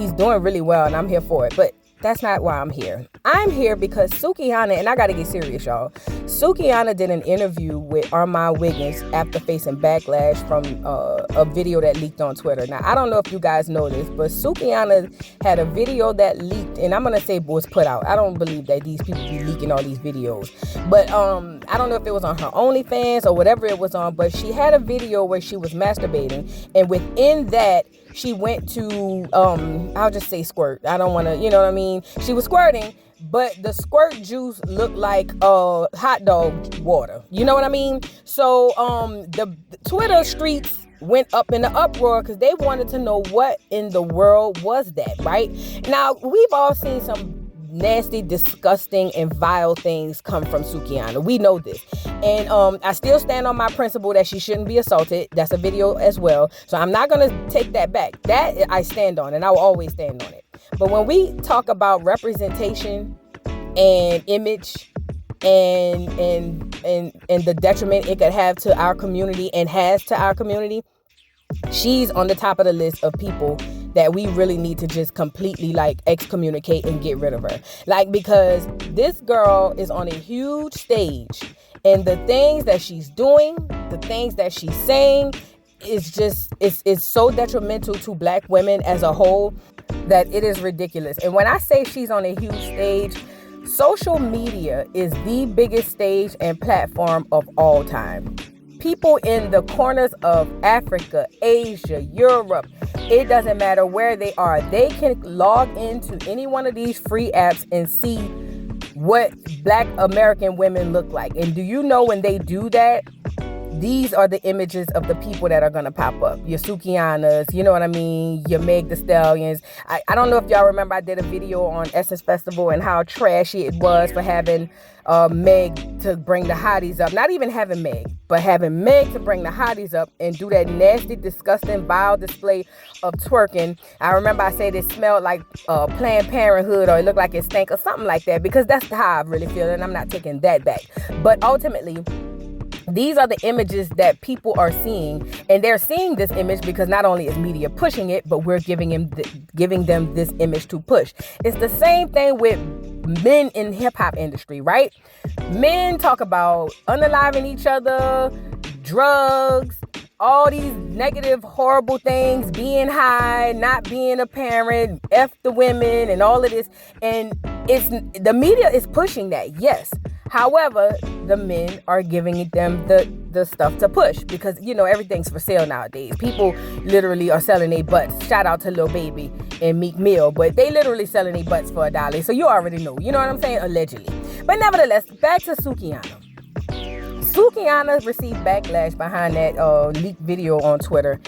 he's doing really well, and I'm here for it. But that's not why I'm here. I'm here because Sukihana, and I got to get serious, y'all. Sukihana did an interview with Armand Wiggins after facing backlash from a video that leaked on Twitter. Now, I don't know if you guys know this, but Sukihana had a video that leaked, and I'm going to say was put out. I don't believe that these people be leaking all these videos. But I don't know if it was on her OnlyFans or whatever it was on, but she had a video where she was masturbating, and within that, she went to, I'll just say squirt. I don't want to, you know what I mean? She was squirting, but the squirt juice looked like hot dog water. You know what I mean? So the Twitter streets went up in the uproar because they wanted to know what in the world was that, right? Now, we've all seen some nasty, disgusting, and vile things come from Sukihana. We know this. And I still stand on my principle that she shouldn't be assaulted. That's a video as well. So I'm not going to take that back. That I stand on, and I will always stand on it. But when we talk about representation and image and the detriment it could have to our community and has to our community, she's on the top of the list of people that we really need to just completely like excommunicate and get rid of her. Like, because this girl is on a huge stage, and the things that she's doing, the things that she's saying is just, it's so detrimental to Black women as a whole that it is ridiculous. And when I say she's on a huge stage, social media is the biggest stage and platform of all time. People in the corners of Africa, Asia, Europe, it doesn't matter where they are. They can log into any one of these free apps and see what Black American women look like. And do you know when they do that, these are the images of the people that are going to pop up. Your Sukihanas, you know what I mean? Your Meg Thee Stallions. I don't know if y'all remember I did a video on Essence Festival and how trashy it was for having Meg to bring the hotties up. Not even having Meg, but having Meg to bring the hotties up and do that nasty, disgusting, vile display of twerking. I remember I said it smelled like Planned Parenthood, or it looked like it stank or something like that, because that's how I really feel, and I'm not taking that back. But ultimately, these are the images that people are seeing, and they're seeing this image because not only is media pushing it, but we're giving them this image to push. It's the same thing with men in hip-hop industry, right? Men talk about unaliving each other, drugs, all these negative, horrible things, being high, not being a parent, F the women, and all of this. And the media is pushing that, yes. However, the men are giving them the stuff to push because, you know, everything's for sale nowadays. People literally are selling their butts. Shout out to Lil Baby and Meek Mill, but they literally selling their butts for $1. So you already know. You know what I'm saying? Allegedly. But nevertheless, back to Sukihana. Sukihana received backlash behind that leaked video on Twitter,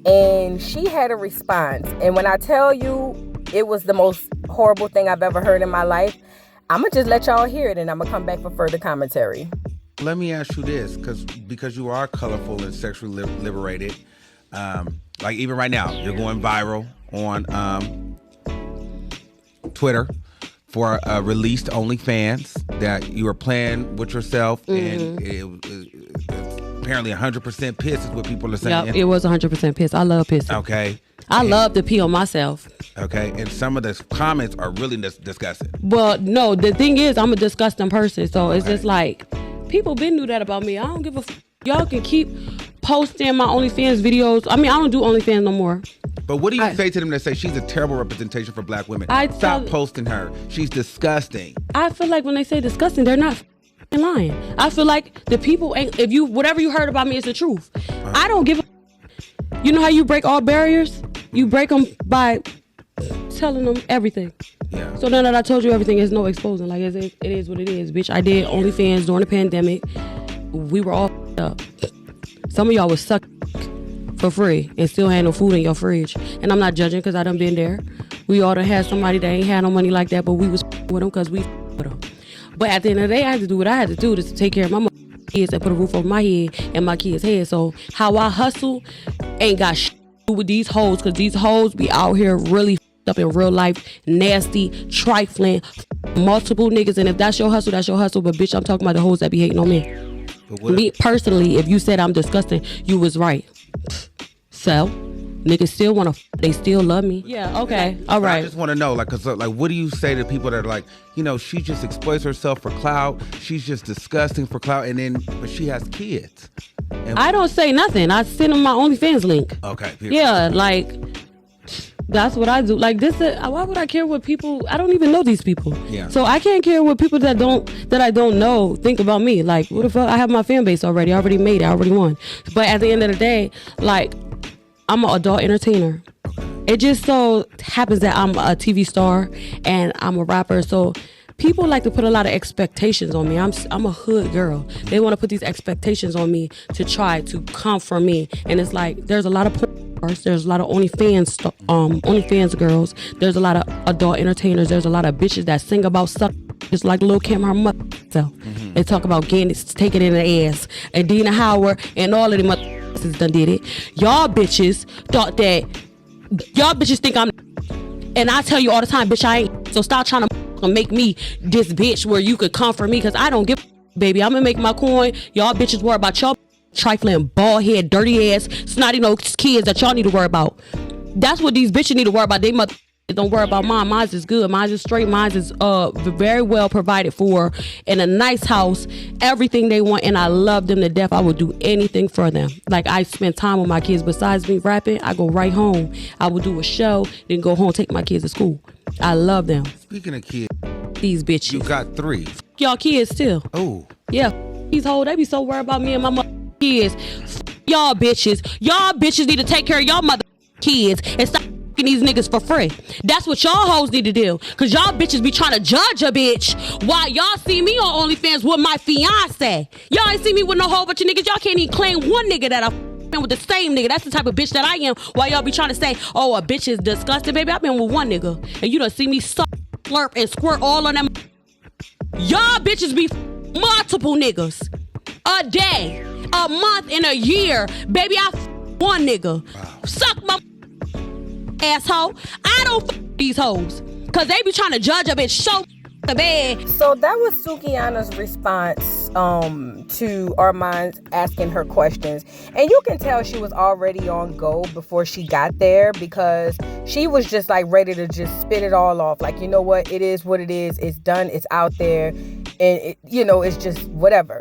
and she had a response. And when I tell you it was the most horrible thing I've ever heard in my life, I'm going to just let y'all hear it, and I'm going to come back for further commentary. Let me ask you this, because you are colorful and sexually liberated. Like even right now, you're going viral on Twitter for a released OnlyFans that you were playing with yourself, and it apparently 100% piss is what people are saying. Yep, it was 100% piss. I love pissing. Okay. I love to pee on myself. Okay, and some of the comments are really disgusting. Well, no, the thing is, I'm a disgusting person, so it's just like, people been knew that about me. I don't give a y'all can keep posting my OnlyFans videos. I mean, I don't do OnlyFans no more. But what do you say to them that say she's a terrible representation for Black women? Stop posting her. She's disgusting. I feel like when they say disgusting, they're not lying. I feel like the people ain't, whatever you heard about me is the truth. I don't give a. You know how you break all barriers? You break them by telling them everything. Yeah. So now that I told you everything, there's no exposing. Like, it is what it is, bitch. I did OnlyFans during the pandemic. We were all up. Some of y'all was suck for free and still had no food in your fridge. And I'm not judging because I done been there. We all done had somebody that ain't had no money like that, but we was with them because we with them. But at the end of the day, I had to do what I had to do to take care of my kids and put a roof over my head and my kids' head. So how I hustle ain't got shit to do with these hoes, because these hoes be out here really up in real life, nasty, trifling, multiple niggas. And if that's your hustle, that's your hustle. But bitch, I'm talking about the hoes that be hating on me. Me personally, if you said I'm disgusting, you was right. So Niggas still want to, they still love me. Yeah, okay, all right. I just want to know, like, cause like, what do you say to people that are like, you know, she just exploits herself for clout. She's just disgusting for clout, but she has kids. And I don't say nothing. I send them my OnlyFans link. Okay. Yeah, like, that's what I do. Like, why would I care what people, I don't even know these people. Yeah. So I can't care what people that I don't know think about me. Like, what the fuck? I have my fan base already. I already made it. I already won. But at the end of the day, like, I'm an adult entertainer. It just so happens that I'm a TV star and I'm a rapper. So people like to put a lot of expectations on me. I'm a hood girl. They want to put these expectations on me to try to come for me. And it's like, there's a lot of stars, there's a lot of OnlyFans girls, there's a lot of adult entertainers, there's a lot of bitches that sing about suck, just like Lil' Kim, her mother. They talk about taking it in the ass. And Dina Howard and all of them done did it. Y'all bitches think I'm, and I tell you all the time, bitch, I ain't. So stop trying to make me this bitch where you could come for me, because I don't give a baby. I'm gonna make my coin. Y'all bitches worry about y'all trifling, bald head, dirty ass, snotty nose kids that y'all need to worry about. That's what these bitches need to worry about. They mother don't worry about mine. Mine is good. Mine is straight. Mine is very well provided for, in a nice house, everything they want, and I love them to death. I would do anything for them. Like, I spend time with my kids. Besides me rapping, I go right home. I would do a show, then go home, take my kids to school. I love them. Speaking of kids, these bitches. You got 3. Y'all kids still. Oh. Yeah. These hoes, they be so worried about me and my kids. Y'all bitches. Y'all bitches need to take care of y'all mother kids and stop these niggas for free. That's what y'all hoes need to do. Cause y'all bitches be trying to judge a bitch while y'all see me on OnlyFans with my fiance. Y'all ain't see me with no whole bunch of niggas. Y'all can't even claim one nigga that I been with the same nigga. That's the type of bitch that I am. While y'all be trying to say, oh, a bitch is disgusting, baby. I've been with one nigga. And you done see me suck, slurp, and squirt all on them. Y'all bitches be multiple niggas. A day, a month, and a year. Baby, I one nigga. Wow. Suck my asshole. I don't these hoes. Cause they be trying to judge a bitch so bad. So that was Sukihana's response to Armand's asking her questions. And you can tell she was already on go before she got there, because she was just like ready to just spit it all off. Like, you know what? It is what it is. It's done. It's out there. And, it's just whatever.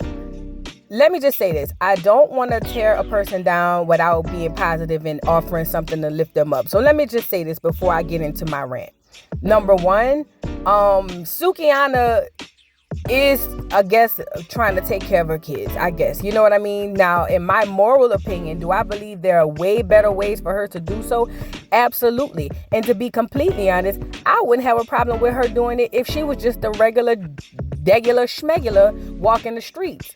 Let me just say this. I don't want to tear a person down without being positive and offering something to lift them up. So let me just say this before I get into my rant. Number one, Sukihana is, I guess, trying to take care of her kids, I guess. You know what I mean? Now, in my moral opinion, do I believe there are way better ways for her to do so? Absolutely. And to be completely honest, I wouldn't have a problem with her doing it if she was just a regular schmegular walking the streets.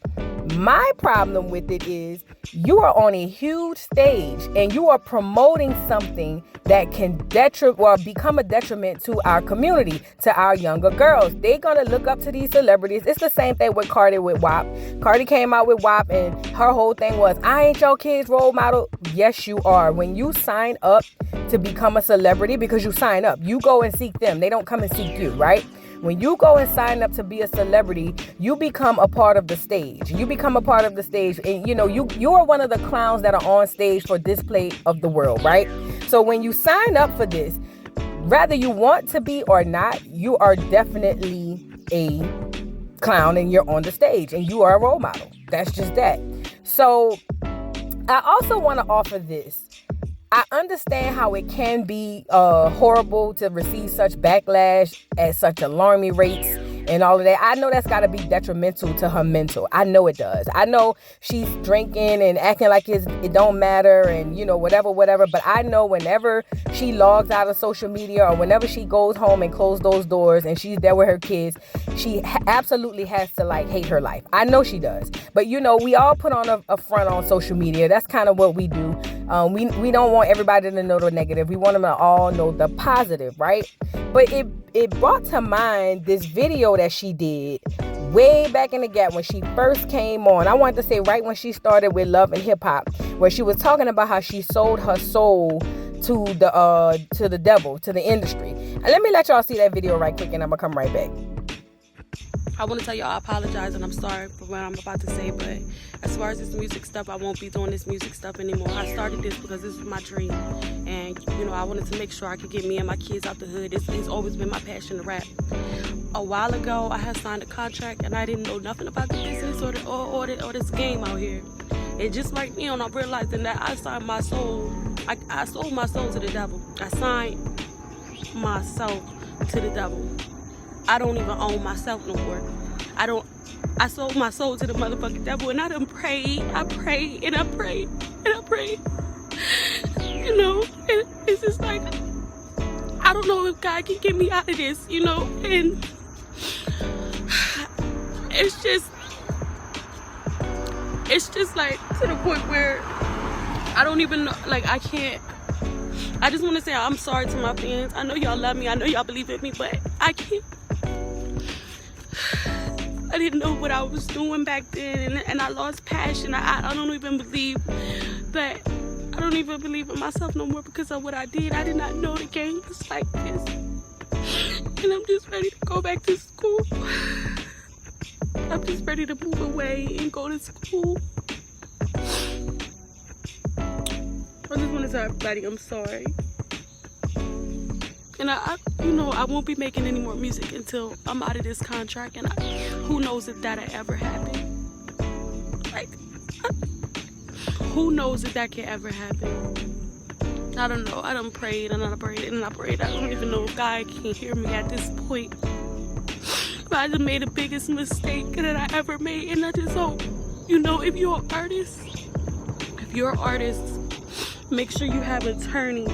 My problem with it is you are on a huge stage and you are promoting something that can become a detriment to our community, to our younger girls. They're going to look up to these celebrities. It's the same thing with Cardi with WAP. Cardi came out with WAP and her whole thing was, I ain't your kid's role model. Yes, you are. When you sign up to become a celebrity, because you sign up, you go and seek them. They don't come and seek you, right? When you go and sign up to be a celebrity, you become a part of the stage. You become a part of the stage. And, you are one of the clowns that are on stage for display of the world, right? So when you sign up for this, whether you want to be or not, you are definitely a clown and you're on the stage and you are a role model. That's just that. So I also want to offer this. I understand how it can be horrible to receive such backlash at such alarming rates and all of that. I know that's got to be detrimental to her mental. I know it does. I know she's drinking and acting like it don't matter and, whatever. But I know whenever she logs out of social media or whenever she goes home and closes those doors and she's there with her kids, she absolutely has to hate her life. I know she does. But, we all put on a front on social media. That's kind of what we do. We don't want everybody to know the negative. We want them to all know the positive, right? But it brought to mind this video that she did way back in the gap when she first came on. I wanted to say right when she started with Love and Hip Hop, where she was talking about how she sold her soul to the devil, to the industry. And let me let y'all see that video right quick and I'm gonna come right back. I want to tell y'all I apologize and I'm sorry for what I'm about to say, but as far as this music stuff, I won't be doing this music stuff anymore. I started this because this was my dream, and I wanted to make sure I could get me and my kids out the hood. It's always been my passion to rap. A while ago, I had signed a contract and I didn't know nothing about the business or this game out here. And just like me, I'm realizing that I signed my soul. I sold my soul to the devil. I signed myself to the devil. I don't even own myself no more. I sold my soul to the motherfucking devil, and I done prayed. I prayed and I prayed and I prayed. And it's just like, I don't know if God can get me out of this, and it's just like to the point where I don't even know, like I can't. I just want to say I'm sorry to my fans. I know y'all love me. I know y'all believe in me, but I can't. I didn't know what I was doing back then, and I lost passion. I don't even believe that. I don't even believe in myself no more because of what I did. I did not know the game was like this. And I'm just ready to go back to school. I'm just ready to move away and go to school. I just want to tell everybody I'm sorry. And I won't be making any more music until I'm out of this contract. And who knows if that'll ever happen. Like, who knows if that can ever happen. I don't know. I done prayed and I prayed and I prayed. I don't even know if God can hear me at this point. But I just made the biggest mistake that I ever made. And I just hope, if you're an artist, make sure you have an attorney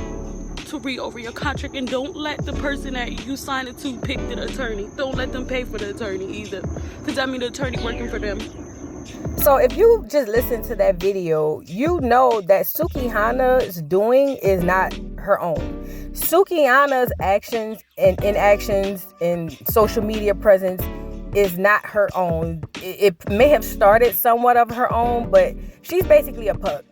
to read over your contract, and don't let the person that you signed it to pick the attorney. Don't let them pay for the attorney either, because the attorney working for them. So if you just listen to that video, you know that Sukihana's doing is not her own. Sukihana's actions and inactions and social media presence is not her own. It may have started somewhat of her own, but she's basically a puppet.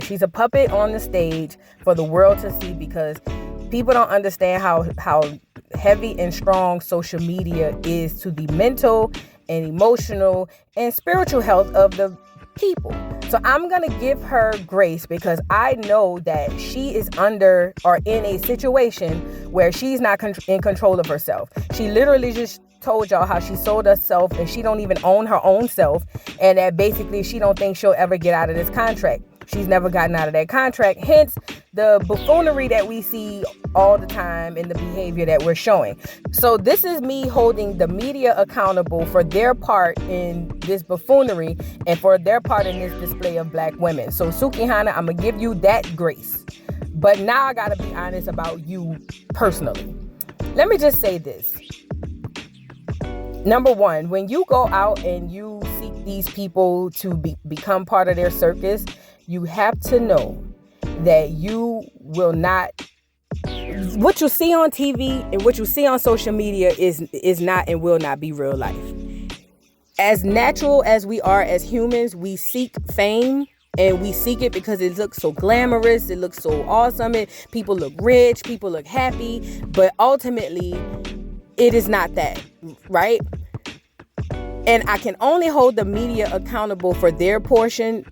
She's a puppet on the stage for the world to see, because people don't understand how heavy and strong social media is to the mental and emotional and spiritual health of the people. So I'm going to give her grace, because I know that she is under or in a situation where she's not in control of herself. She literally just told y'all how she sold herself and she don't even own her own self, and that basically she don't think she'll ever get out of this contract. She's never gotten out of that contract, hence the buffoonery that we see all the time and the behavior that we're showing. So this is me holding the media accountable for their part in this buffoonery and for their part in this display of black women. So Sukihana, I'm gonna give you that grace, but now I gotta be honest about you personally. Let me just say this. Number one, when you go out and you seek these people to become part of their circus, you have to know that you will not, what you see on TV and what you see on social media is not and will not be real life. As natural as we are as humans, we seek fame, and we seek it because it looks so glamorous, it looks so awesome, people look rich, people look happy, but ultimately it is not that, right? And I can only hold the media accountable for their portion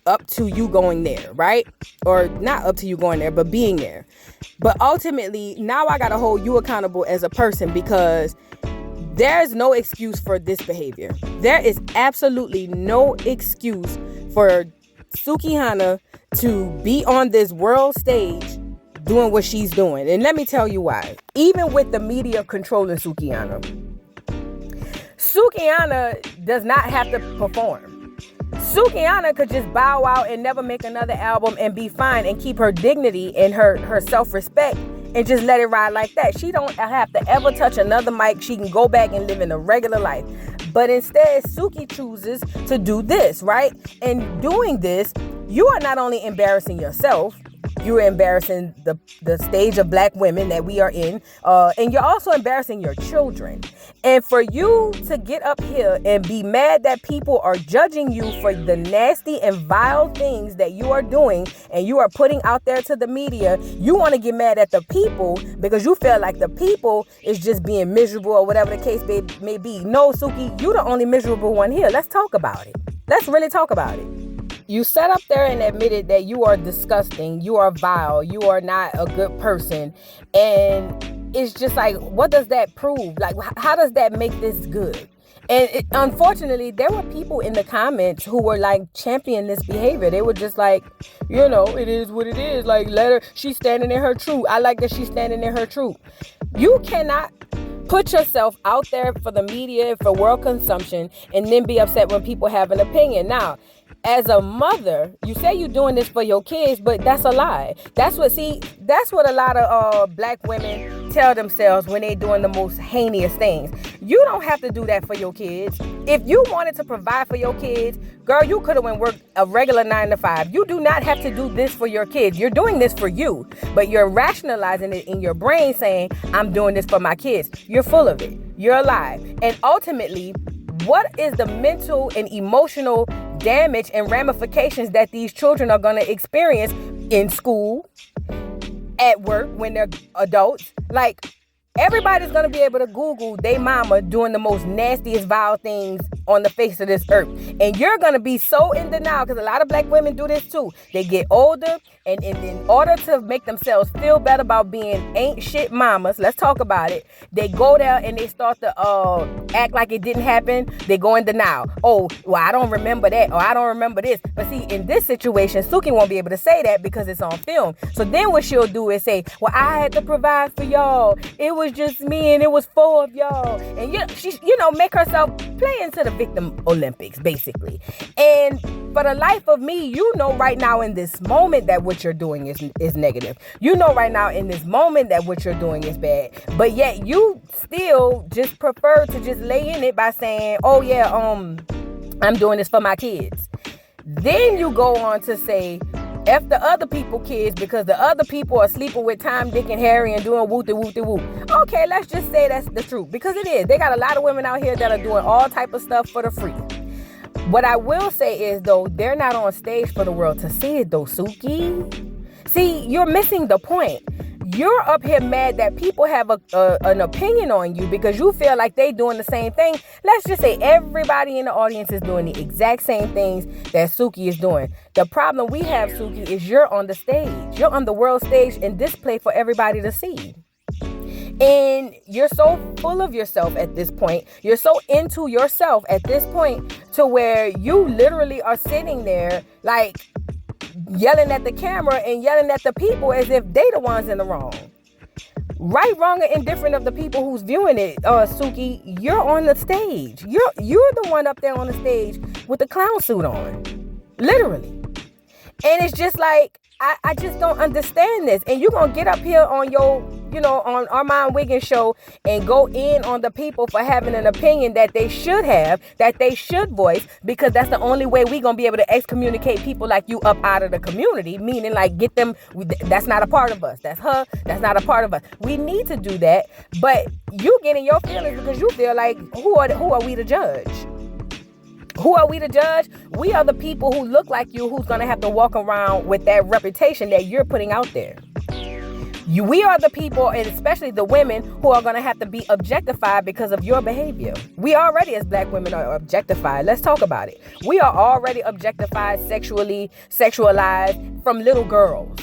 up to you going there, right? Or not up to you going there, but being there. But ultimately, now I gotta hold you accountable as a person, because there's no excuse for this behavior. There is absolutely no excuse for Sukihana to be on this world stage doing what she's doing. And let me tell you why. Even with the media controlling Sukihana does not have to perform. Sukihana could just bow out and never make another album and be fine and keep her dignity and her self-respect and just let it ride like that. She don't have to ever touch another mic. She can go back and live in a regular life. But instead, Suki chooses to do this, right? And doing this, you are not only embarrassing yourself You're embarrassing the stage of black women that we are in. And you're also embarrassing your children. And for you to get up here and be mad that people are judging you for the nasty and vile things that you are doing and you are putting out there to the media, you want to get mad at the people because you feel like the people is just being miserable or whatever the case may be. No, Suki, you the only miserable one here. Let's talk about it. Let's really talk about it. You sat up there and admitted that you are disgusting, you are vile, you are not a good person. And it's just like, what does that prove? Like, how does that make this good? And unfortunately, there were people in the comments who were like championing this behavior. They were just like, you know, it is what it is. Like, let her, she's standing in her truth. I like that she's standing in her truth. You cannot put yourself out there for the media, for world consumption, and then be upset when people have an opinion. Now, as a mother, you say you're doing this for your kids, but that's a lie. That's what a lot of black women tell themselves when they're doing the most heinous things. You don't have to do that for your kids. If you wanted to provide for your kids, girl, you could have went work a regular 9 to 5. You do not have to do this for your kids. You're doing this for you, but you're rationalizing it in your brain saying, I'm doing this for my kids. You're full of it. You're alive. And ultimately, what is the mental and emotional damage and ramifications that these children are going to experience in school, at work, when they're adults? Like, everybody's going to be able to Google they mama doing the most nastiest, vile things on the face of this earth. And you're going to be so in denial, because a lot of black women do this too. They get older, and in order to make themselves feel better about being ain't shit mamas, let's talk about it, they go there and they start to act like it didn't happen. They go in denial. Oh, well, I don't remember that, or I don't remember this. But see, in this situation, Suki won't be able to say that because it's on film. So then what she'll do is say, well, I had to provide for y'all. It was just me and it was 4 of y'all. And she, make herself play into the victim Olympics, basically. And for the life of me, right now in this moment that what you're doing is negative. Right now in this moment that what you're doing is bad. But yet you still just prefer to just lay in it by saying, oh yeah, I'm doing this for my kids. Then you go on to say, F the other people kids because the other people are sleeping with Tom, Dick, and Harry and doing whoop-de-whoop-de-whoop. Okay, let's just say that's the truth, because it is. They got a lot of women out here that are doing all type of stuff for the free. What I will say is, though, they're not on stage for the world to see it, though, Suki. See, you're missing the point. You're up here mad that people have an opinion on you because you feel like they doing the same thing. Let's just say everybody in the audience is doing the exact same things that Suki is doing. The problem we have, Suki, is you're on the stage. You're on the world stage and display for everybody to see. And you're so full of yourself at this point. You're so into yourself at this point to where you literally are sitting there like yelling at the camera and yelling at the people as if they the ones in the wrong. Right, wrong, or indifferent of the people who's viewing it, Suki, you're on the stage. You're the one up there on the stage with the clown suit on. Literally. And it's just like, I just don't understand this. And you're going to get up here on your, on Armand Wiggins show and go in on the people for having an opinion that they should have, that they should voice, because that's the only way we're going to be able to excommunicate people like you up out of the community, meaning like get them, that's not a part of us. That's her. That's not a part of us. We need to do that. But you get in your feelings because you feel like, who are we to judge? Who are we to judge? We are the people who look like you who's going to have to walk around with that reputation that you're putting out there. We are the people, and especially the women, who are going to have to be objectified because of your behavior. We already, as black women, are objectified. Let's talk about it. We are already objectified, sexually, sexualized from little girls.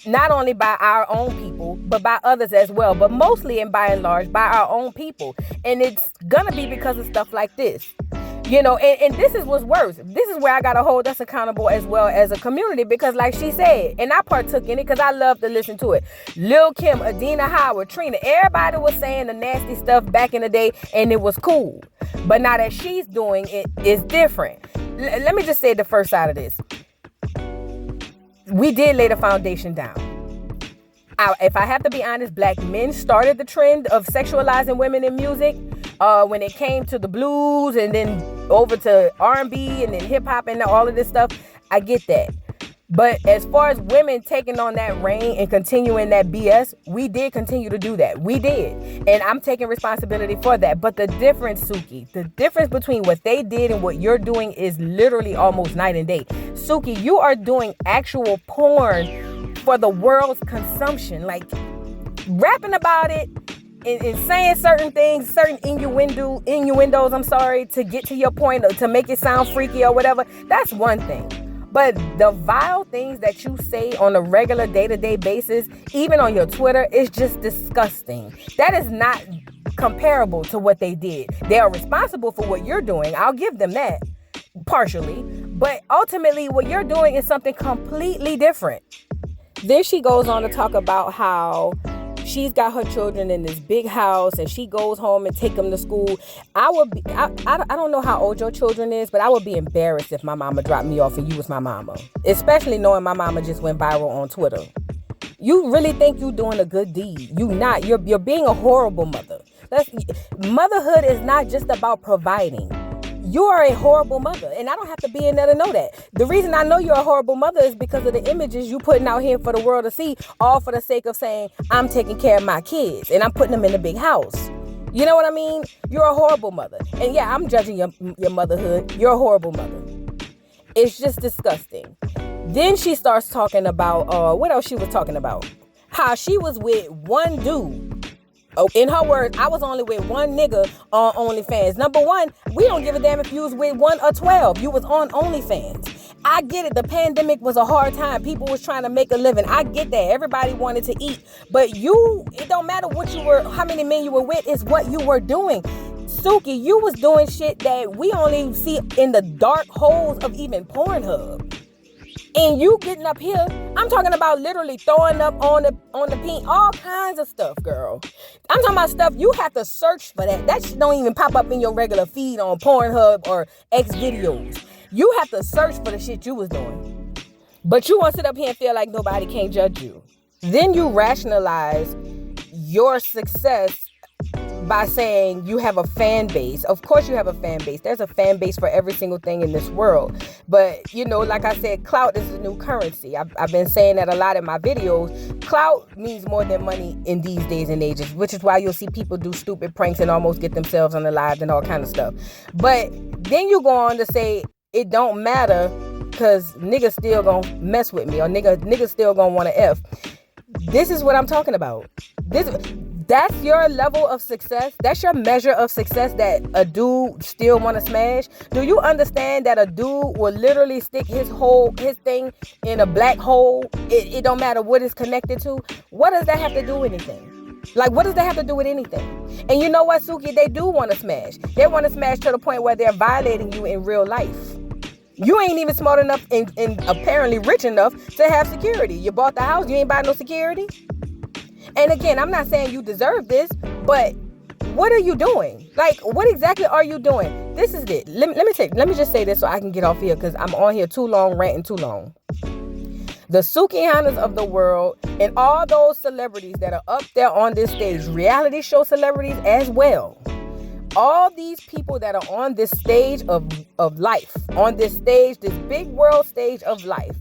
Not only by our own people, but by others as well. But mostly and by and large, by our own people. And it's going to be because of stuff like this. And this is what's worse. This is where I got to hold us accountable as well as a community, because like she said, and I partook in it because I love to listen to it. Lil' Kim, Adina Howard, Trina, everybody was saying the nasty stuff back in the day and it was cool. But now that she's doing it, it's different. Let me just say the first side of this. We did lay the foundation down. If I have to be honest, black men started the trend of sexualizing women in music. When it came to the blues and then over to R&B and then hip hop and all of this stuff, I get that. But as far as women taking on that reign and continuing that BS, we did continue to do that. We did. And I'm taking responsibility for that. But the difference, Suki, the difference between what they did and what you're doing is literally almost night and day. Suki, you are doing actual porn for the world's consumption. Like, rapping about it and saying certain things, certain innuendos, to get to your point, or to make it sound freaky or whatever. That's one thing. But the vile things that you say on a regular day-to-day basis, even on your Twitter, is just disgusting. That is not comparable to what they did. They are responsible for what you're doing. I'll give them that, partially. But ultimately, what you're doing is something completely different. Then she goes on to talk about how she's got her children in this big house and she goes home and take them to school. I don't know how old your children is, but I would be embarrassed if my mama dropped me off and you was my mama. Especially knowing my mama just went viral on Twitter. You really think you doing a good deed. You not. You're being a horrible mother. Motherhood is not just about providing. You are a horrible mother, and I don't have to be in there to know that. The reason I know you're a horrible mother is because of the images you putting out here for the world to see, all for the sake of saying, I'm taking care of my kids, and I'm putting them in a big house. You know what I mean? You're a horrible mother. And yeah, I'm judging your motherhood. You're a horrible mother. It's just disgusting. Then she starts talking about, what else she was talking about? How she was with one dude. Oh, in her words, I was only with one nigga on OnlyFans. Number one, we don't give a damn if you was with 1 or 12. You was on OnlyFans. I get it. The pandemic was a hard time. People was trying to make a living. I get that. Everybody wanted to eat. But it don't matter what you were, how many men you were with, it's what you were doing. Suki, you was doing shit that we only see in the dark holes of even Pornhub. And you getting up here, I'm talking about literally throwing up on the peen, all kinds of stuff, girl. I'm talking about stuff you have to search for that. That shit don't even pop up in your regular feed on Pornhub or X videos. You have to search for the shit you was doing. But you want to sit up here and feel like nobody can't judge you. Then you rationalize your success by saying you have a fan base. Of course you have a fan base. There's a fan base for every single thing in this world. But, like I said, clout is the new currency. I've been saying that a lot in my videos. Clout means more than money in these days and ages, which is why you'll see people do stupid pranks and almost get themselves unalived and all kind of stuff. But then you go on to say it don't matter because niggas still gonna mess with me, or niggas still gonna want to F. This is what I'm talking about. That's your level of success. That's your measure of success, that a dude still want to smash. Do you understand that a dude will literally stick his thing in a black hole? It don't matter what it's connected to. What does that have to do with anything? Like, what does that have to do with anything? And you know what, Suki? They do want to smash. They want to smash to the point where they're violating you in real life. You ain't even smart enough and apparently rich enough to have security. You bought the house, you ain't buy no security. And again, I'm not saying you deserve this, but what are you doing? Like, what exactly are you doing? This is it. Let me just say this so I can get off here, because I'm on here too long, ranting too long. The Sukihanas of the world and all those celebrities that are up there on this stage, reality show celebrities as well. All these people that are on this stage of life, on this stage, this big world stage of life,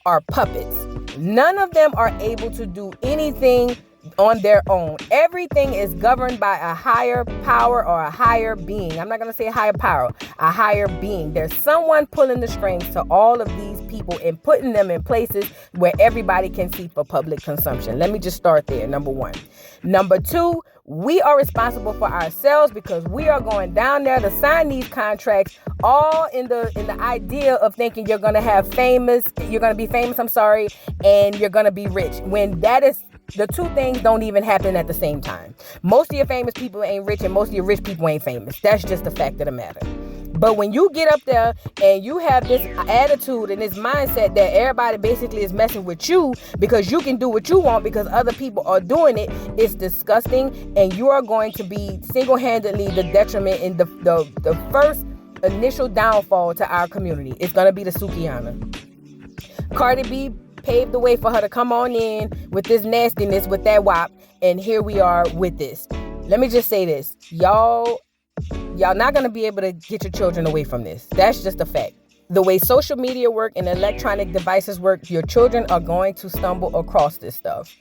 are puppets. None of them are able to do anything on their own. Everything is governed by a higher power or a higher being. I'm not going to say a higher power, a higher being. There's someone pulling the strings to all of these people and putting them in places where everybody can see for public consumption. Let me just start there. Number one. Number two, we are responsible for ourselves, because we are going down there to sign these contracts all in the idea of thinking you're going to be famous, and you're going to be rich, when that is, the two things don't even happen at the same time. Most of your famous people ain't rich, and most of your rich people ain't famous. That's just the fact of the matter. But when you get up there and you have this attitude and this mindset that everybody basically is messing with you because you can do what you want because other people are doing it, it's disgusting, and you are going to be single-handedly the detriment in the first initial downfall to our community. It's going to be the Sukihana. Cardi B paved the way for her to come on in with this nastiness, with that WAP, and here we are with this. Let me just say this. Y'all not going to be able to get your children away from this. That's just a fact. The way social media work and electronic devices work, your children are going to stumble across this stuff.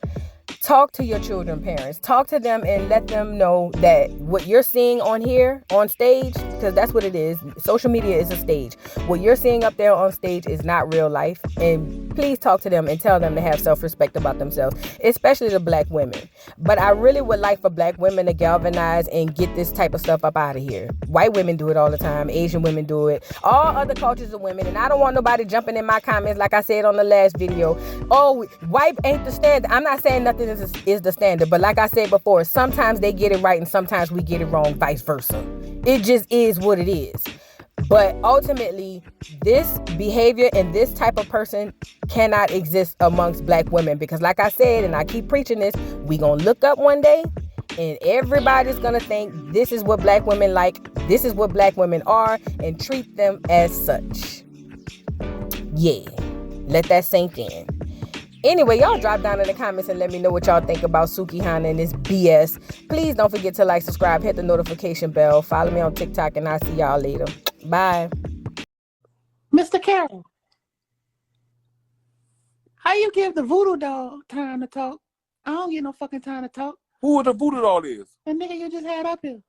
Talk to your children, parents. Talk to them and let them know that what you're seeing on here, on stage, because that's what it is. Social media is a stage. What you're seeing up there on stage is not real life. And please talk to them and tell them to have self-respect about themselves, especially the black women. But I really would like for black women to galvanize and get this type of stuff up out of here. White women do it all the time. Asian women do it. All other cultures of women. And I don't want nobody jumping in my comments like I said on the last video. Oh, white ain't the standard. I'm not saying nothing is the standard, but like I said before, sometimes they get it right and sometimes we get it wrong, vice versa. It just is what it is. But ultimately, this behavior and this type of person cannot exist amongst black women, because like I said, and I keep preaching this, we gonna look up one day and everybody's gonna think this is what black women like, this is what black women are, and treat them as such. Yeah, let that sink in. Anyway, y'all drop down in the comments and let me know what y'all think about Sukihana and this BS. Please don't forget to like, subscribe, hit the notification bell. Follow me on TikTok, and I'll see y'all later. Bye. Mr. Carroll, how you give the voodoo doll time to talk? I don't get no fucking time to talk. Who the voodoo doll is? The nigga you just had up here.